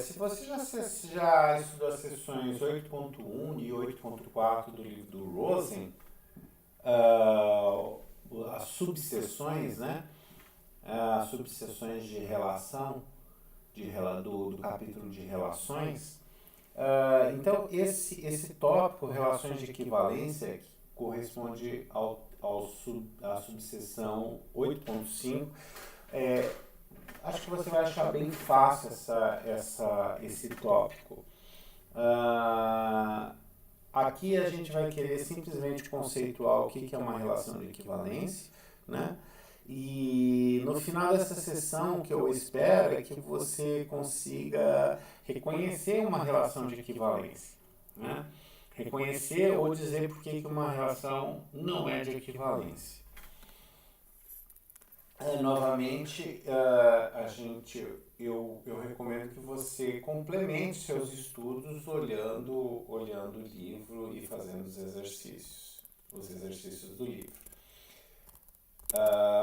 se você já estudou as sessões 8.1 e 8.4 do livro do Rosen, ah, as subseções, né? As subseções de relação, do capítulo de relações. Então, esse tópico, relações de equivalência, que corresponde à subseção 8.5, acho que você vai achar bem fácil esse tópico. Aqui a gente vai querer simplesmente conceituar o que é uma relação de equivalência, né? E no final dessa sessão, o que eu espero é que você consiga reconhecer uma relação de equivalência, né? Reconhecer ou dizer por que uma relação não é de equivalência. Novamente, eu recomendo que você complemente seus estudos olhando o livro e fazendo os exercícios do livro.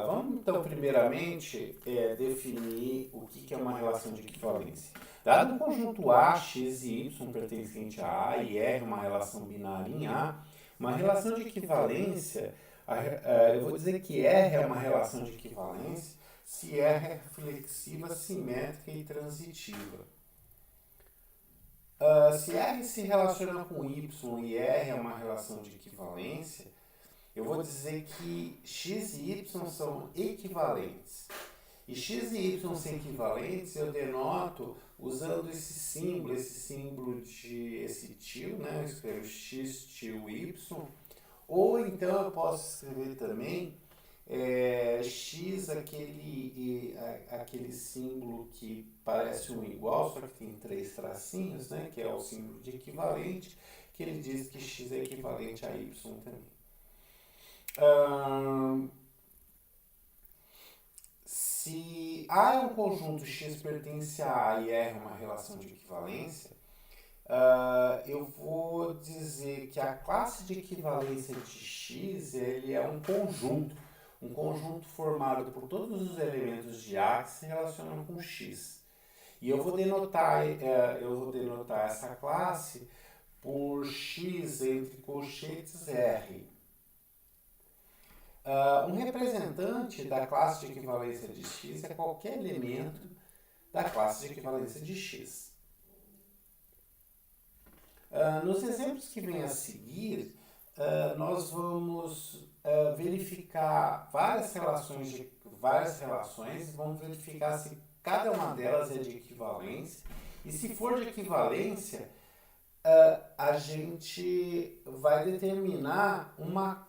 Vamos então, primeiramente, definir o que é uma relação de equivalência. Dado o conjunto A, X e Y pertencente a A e R, uma relação binária em A, uma relação de equivalência, eu vou dizer que R é uma relação de equivalência se R é reflexiva, simétrica e transitiva. Se R se relaciona com Y e R é uma relação de equivalência, eu vou dizer que X e Y são equivalentes. E X e Y são equivalentes, eu denoto usando esse símbolo de esse tio, né? Eu escrevo X, tio, Y. Ou então eu posso escrever também X, aquele símbolo que parece um igual, só que tem 3 tracinhos, né? Que é o símbolo de equivalente, que ele diz que X é equivalente a Y também. Se A é um conjunto, X pertence a A e R é uma relação de equivalência, eu vou dizer que a classe de equivalência de X ele é um conjunto formado por todos os elementos de A que se relacionam com X. E eu vou denotar essa classe por X entre colchetes R. Um representante da classe de equivalência de X é qualquer elemento da classe de equivalência de X. Nos exemplos que vêm a seguir, nós vamos verificar várias relações, vamos verificar se cada uma delas é de equivalência, e se for de equivalência, a gente vai determinar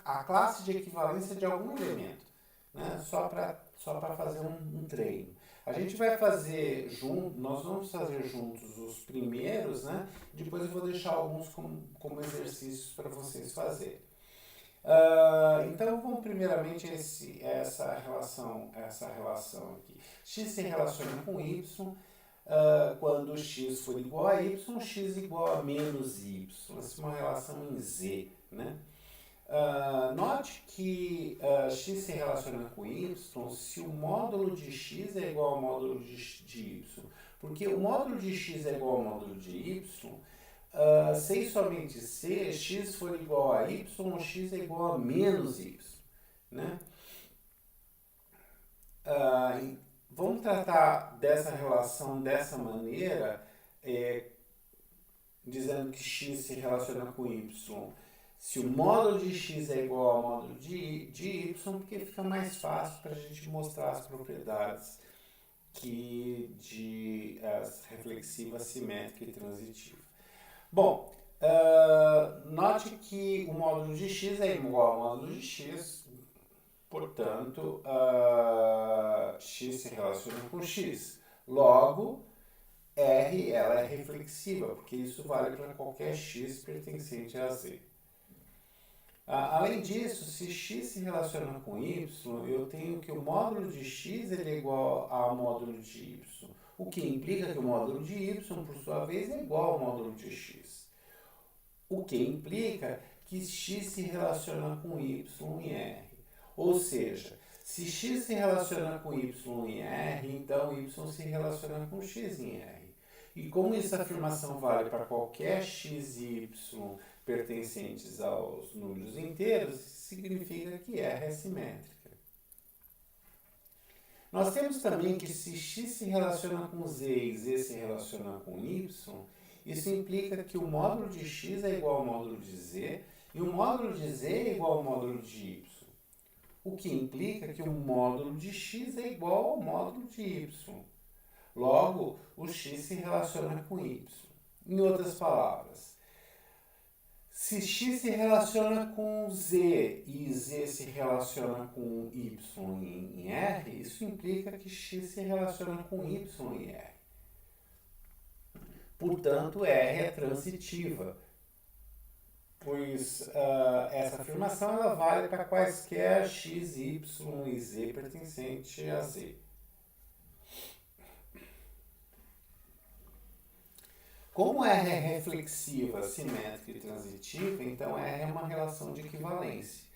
a classe de equivalência de algum elemento, né? Só para fazer um treino. A gente vai fazer nós vamos fazer juntos os primeiros, né? Depois eu vou deixar alguns como exercícios para vocês fazerem. Então vamos primeiramente essa relação aqui. X se relaciona com Y. Quando x for igual a y, x igual a menos y. Essa é uma relação em z, né? Note que x se relaciona com y se o módulo de x é igual ao módulo de y. Porque o módulo de x é igual ao módulo de y, se e somente se x for igual a y, x é igual a menos y, né? Vamos tratar dessa relação dessa maneira, dizendo que x se relaciona com y se o módulo de x é igual ao módulo de y, porque fica mais fácil para a gente mostrar as propriedades de reflexiva, simétrica e transitiva. Bom, note que o módulo de x é igual ao módulo de x, portanto, x se relaciona com x. Logo, R ela é reflexiva, porque isso vale para qualquer x pertencente a z. Além disso, se x se relaciona com y, eu tenho que o módulo de x ele é igual ao módulo de y, o que implica que o módulo de y, por sua vez, é igual ao módulo de x. O que implica que x se relaciona com y em R. Ou seja, se x se relaciona com y em R, então y se relaciona com x em R. E como essa afirmação vale para qualquer x e y pertencentes aos números inteiros, significa que R é simétrica. Nós temos também que se x se relaciona com z e z se relaciona com y, isso implica que o módulo de x é igual ao módulo de z e o módulo de z é igual ao módulo de y. O que implica que o módulo de x é igual ao módulo de y. Logo, o x se relaciona com y. Em outras palavras, se x se relaciona com z e z se relaciona com y em R, isso implica que x se relaciona com y em R. Portanto, R é transitiva, pois essa afirmação ela vale para quaisquer x, y e z pertencente a z. Como R é reflexiva, simétrica e transitiva, então R é uma relação de equivalência.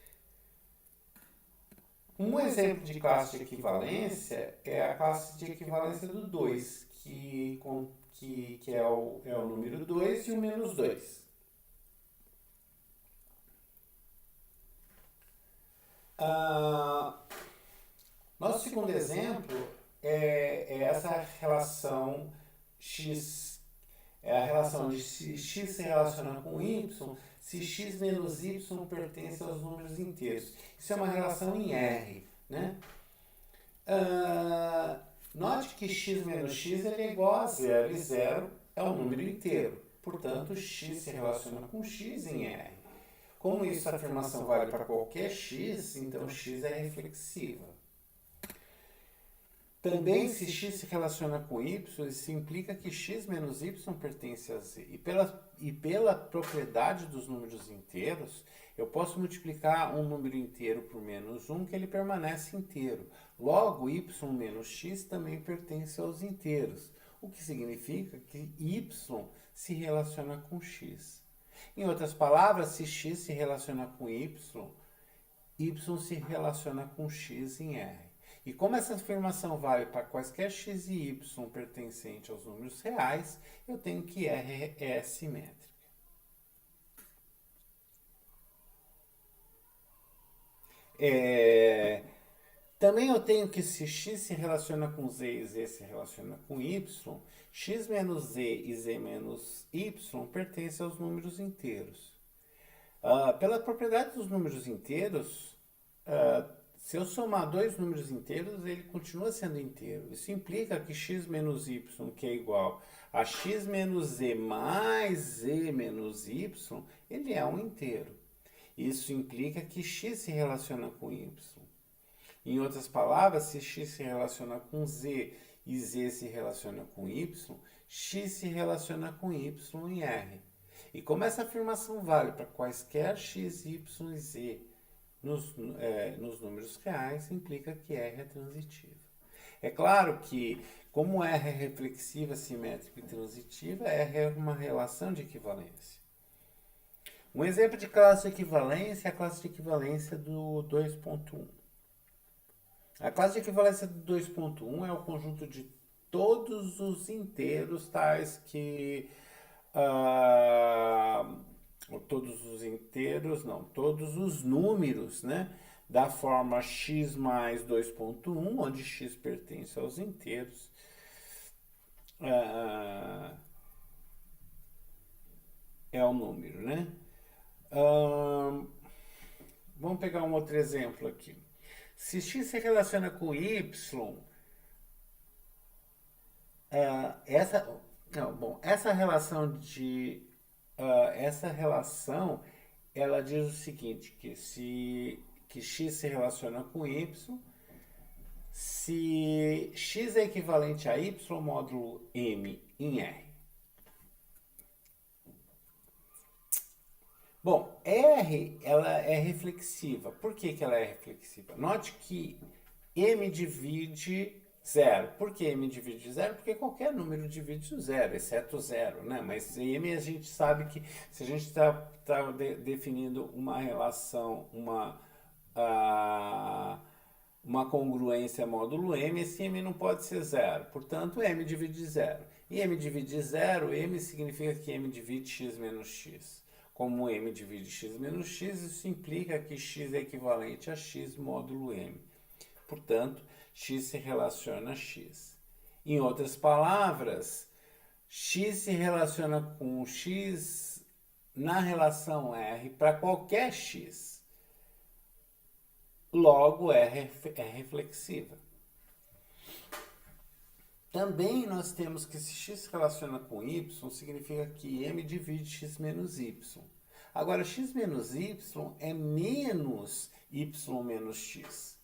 Um exemplo de classe de equivalência é a classe de equivalência do 2, que é o número 2 e o menos 2. Nosso segundo exemplo é essa relação x. É a relação de se x se relaciona com y, se x menos y pertence aos números inteiros. Isso é uma relação em R, né? Note que x menos x ele é igual a 0, e 0 é um número inteiro. Portanto, x se relaciona com x em R. Como essa afirmação vale para qualquer x, então x é reflexiva. Também, se x se relaciona com y, isso implica que x menos y pertence a z. E pela propriedade dos números inteiros, eu posso multiplicar um número inteiro por menos 1, que ele permanece inteiro. Logo, y menos x também pertence aos inteiros, o que significa que y se relaciona com x. Em outras palavras, se x se relaciona com y se relaciona com x em R. E como essa afirmação vale para quaisquer x e y pertencentes aos números reais, eu tenho que R é simétrica. Também eu tenho que se x se relaciona com z e z se relaciona com y, x menos z e z menos y pertencem aos números inteiros. Pela propriedade dos números inteiros, se eu somar dois números inteiros, ele continua sendo inteiro. Isso implica que x menos y, que é igual a x menos z mais z menos y, ele é um inteiro. Isso implica que x se relaciona com y. Em outras palavras, se x se relaciona com z e z se relaciona com y, x se relaciona com y em R. E como essa afirmação vale para quaisquer x, y e z nos números reais, implica que R é transitiva. É claro que, como R é reflexiva, simétrica e transitiva, R é uma relação de equivalência. Um exemplo de classe de equivalência é a classe de equivalência do 2.1. A classe de equivalência do 2.1 é o conjunto de todos os inteiros tais que... todos os números, né, da forma x mais 2.1, onde x pertence aos inteiros. É o número, né? Vamos pegar um outro exemplo aqui. Se x se relaciona com y, essa relação ela diz o seguinte, que x se relaciona com y, se x é equivalente a y módulo m em R. Bom, R ela é reflexiva. Por que ela é reflexiva? Note que m divide 0. Por que m divide 0? Porque qualquer número divide 0, exceto 0, né? Mas m a gente sabe que se a gente está definindo uma relação, uma congruência módulo m, esse m não pode ser zero. Portanto, m divide zero. E m divide zero, m significa que m divide x menos x. Como m divide x menos x, isso implica que x é equivalente a x módulo m. Portanto, x se relaciona a x. Em outras palavras, x se relaciona com x na relação R para qualquer x. Logo, R é reflexiva. Também nós temos que se x se relaciona com y, significa que m divide x menos y. Agora, x menos y é menos y menos x.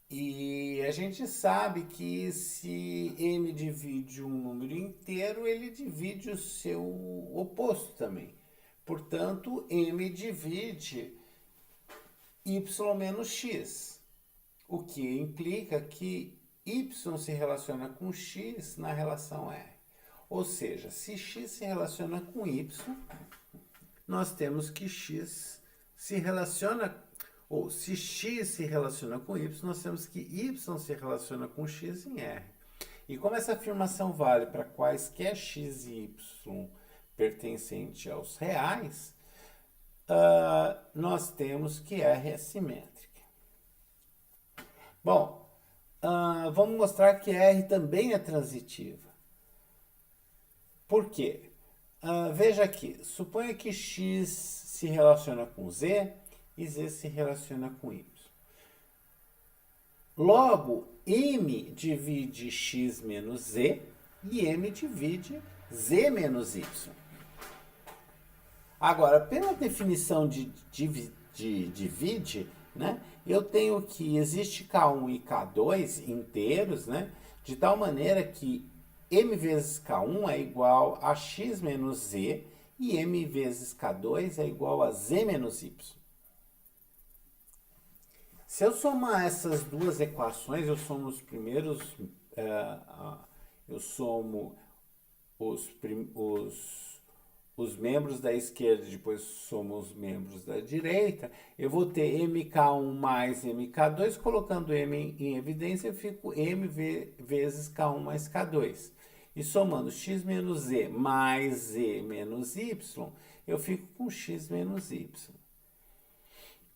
E a gente sabe que se m divide um número inteiro, ele divide o seu oposto também. Portanto, m divide y menos x, o que implica que y se relaciona com x na relação R. Ou seja, se x se relaciona com y, nós temos que x se relaciona, ou se x se relaciona com y, nós temos que y se relaciona com x em R. E como essa afirmação vale para quaisquer x e y pertencente aos reais, nós temos que R é simétrica. Bom, vamos mostrar que R também é transitiva. Por quê? Veja aqui, suponha que x se relaciona com z e z se relaciona com y. Logo, m divide x menos z e m divide z menos y. Agora, pela definição de divide, né, eu tenho que existe K1 e K2 inteiros, né, de tal maneira que m vezes K1 é igual a x menos z e m vezes K2 é igual a z menos y. Se eu somar essas duas equações, eu somo os primeiros, eu somo os membros da esquerda e depois somo os membros da direita, eu vou ter mk1 mais mk2, colocando m em evidência, eu fico m vezes k1 mais k2. E somando x menos z mais z menos y, eu fico com x menos y.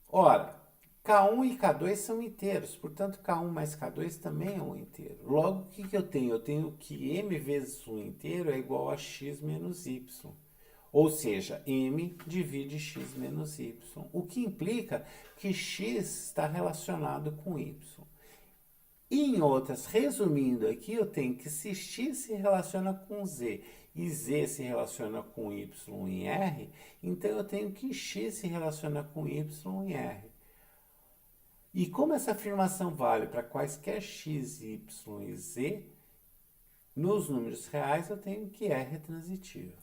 Ora, K1 e K2 são inteiros, portanto K1 mais K2 também é um inteiro. Logo, o que eu tenho? Eu tenho que m vezes um inteiro é igual a x menos y. Ou seja, m divide x menos y, o que implica que x está relacionado com y. Em outras, resumindo aqui, eu tenho que se x se relaciona com z e z se relaciona com y em R, então eu tenho que x se relaciona com y em R. E como essa afirmação vale para quaisquer x, y e z, nos números reais eu tenho que R é transitiva.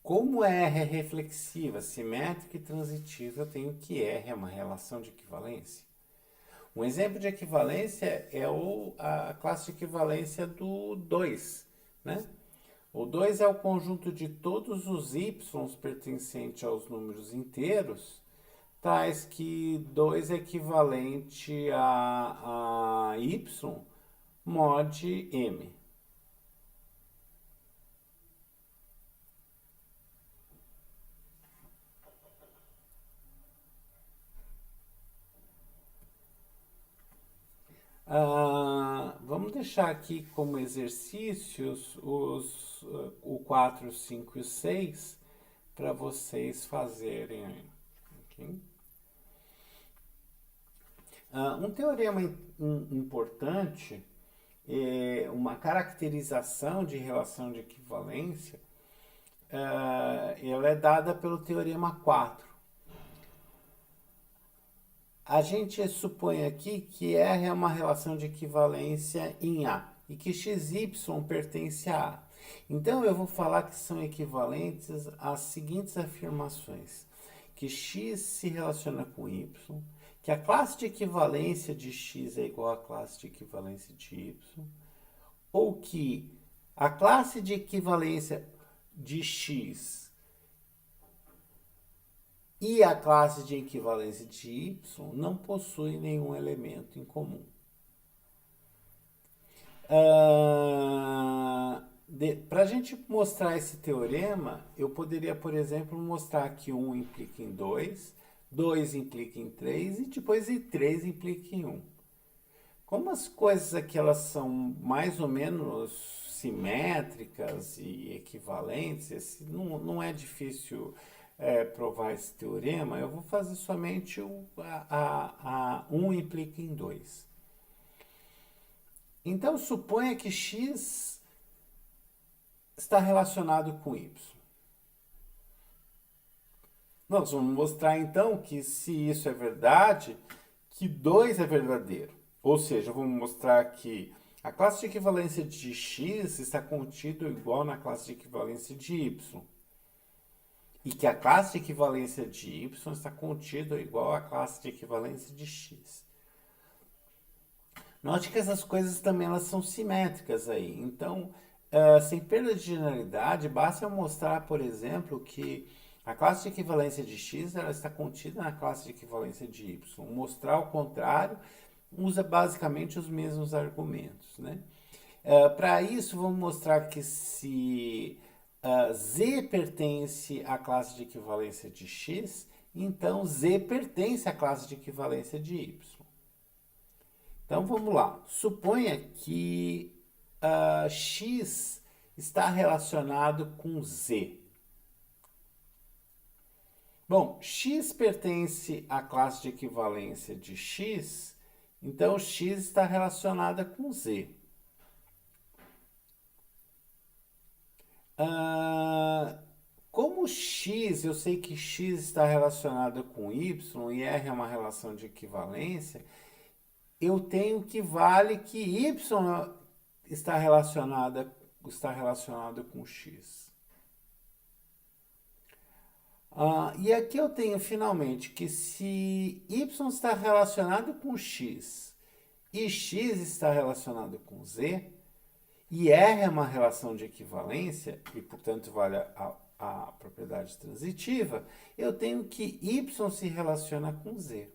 Como R é reflexiva, simétrica e transitiva, eu tenho que R é uma relação de equivalência. Um exemplo de equivalência é a classe de equivalência do 2, né? O 2 é o conjunto de todos os y pertencentes aos números inteiros, tais que 2 é equivalente a y mod m. Vamos deixar aqui como exercícios o 4, o 5 e o 6 para vocês fazerem. Okay? Um teorema importante é uma caracterização de relação de equivalência. Ela é dada pelo teorema 4. A gente supõe aqui que R é uma relação de equivalência em A e que XY pertence a A. Então, eu vou falar que são equivalentes às seguintes afirmações. Que X se relaciona com Y, que a classe de equivalência de X é igual à classe de equivalência de Y, ou que a classe de equivalência de X e a classe de equivalência de y não possui nenhum elemento em comum. Para a gente mostrar esse teorema, eu poderia, por exemplo, mostrar que 1 implica em 2, 2 implica em 3 e depois 3 implica em 1. Como as coisas aqui elas são mais ou menos simétricas e equivalentes, não é difícil provar esse teorema, eu vou fazer somente 1 implica em 2. Então, suponha que x está relacionado com y. Nós vamos mostrar então que se isso é verdade, que 2 é verdadeiro. Ou seja, vamos mostrar que a classe de equivalência de x está contido igual na classe de equivalência de y. E que a classe de equivalência de y está contida igual à classe de equivalência de x. Note que essas coisas também elas são simétricas aí. Então, sem perda de generalidade, basta eu mostrar, por exemplo, que a classe de equivalência de x ela está contida na classe de equivalência de y. Mostrar o contrário usa basicamente os mesmos argumentos, né? Para isso, vamos mostrar que se z pertence à classe de equivalência de x, então z pertence à classe de equivalência de y. Então, vamos lá. Suponha que x está relacionado com z. Bom, x pertence à classe de equivalência de x, então x está relacionada com z. Como x, eu sei que x está relacionado com y e R é uma relação de equivalência, eu tenho que vale que y está relacionado com x. E aqui eu tenho finalmente que se y está relacionado com x e x está relacionado com z, e R é uma relação de equivalência, e portanto vale a propriedade transitiva, eu tenho que y se relaciona com z.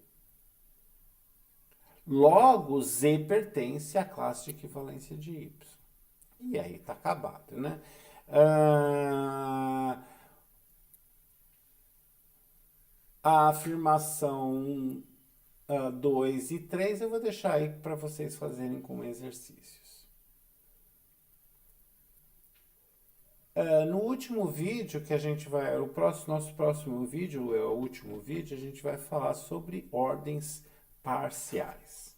Logo, z pertence à classe de equivalência de y. E aí está acabado, né? A afirmação 2 e 3 eu vou deixar aí para vocês fazerem como exercícios. No último vídeo que a gente vai... nosso próximo vídeo, é o último vídeo, a gente vai falar sobre ordens parciais.